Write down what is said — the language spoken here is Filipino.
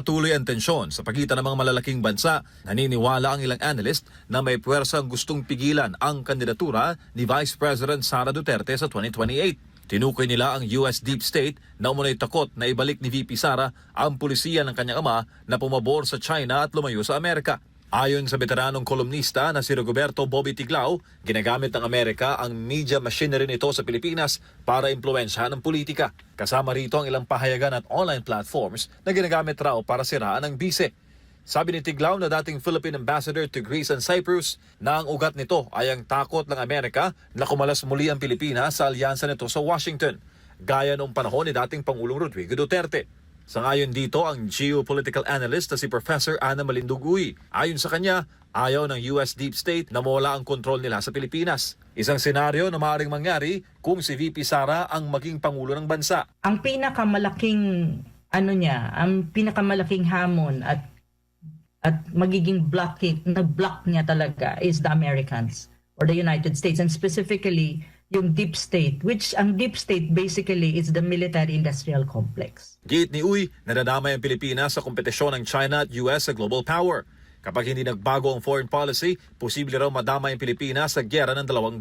Patuloy ang tensyon sa pagitan ng mga malalaking bansa. Naniniwala ang ilang analyst na may puwersa ang gustong pigilan ang kandidatura ni Vice President Sara Duterte sa 2028. Tinukoy nila ang US Deep State na umunay takot na ibalik ni VP Sara ang pulisiya ng kanyang ama na pumabor sa China at lumayo sa Amerika. Ayon sa veteranong kolumnista na si Rigoberto Bobby Tiglao, ginagamit ng Amerika ang media machinery nito sa Pilipinas para impluwensyahan ang politika. Kasama rito ang ilang pahayagan at online platforms na ginagamit raw para siraan ang bise. Sabi ni Tiglao na dating Philippine Ambassador to Greece and Cyprus na ang ugat nito ay ang takot ng Amerika na kumalas muli ang Pilipinas sa alyansa nito sa Washington, gaya noong panahon ni dating Pangulong Rodrigo Duterte. Sangayon dito ang geopolitical analyst na si Professor Ana Malinduguy. Ayon sa kanya, ayaw ng US Deep State na mawala ang kontrol nila sa Pilipinas. Isang senaryo na maaaring mangyari kung si VP Sara ang maging pangulo ng bansa. Ang pinakamalaking ang pinakamalaking hamon at magiging block niya talaga is the Americans or the United States, and specifically yung deep state, which ang deep state basically is the military-industrial complex. Giit ni Uy, nadadamay ang Pilipinas sa kompetisyon ng China at US sa global power. Kapag hindi nagbago ang foreign policy, posible raw madamay ang Pilipinas sa gyera ng dalawang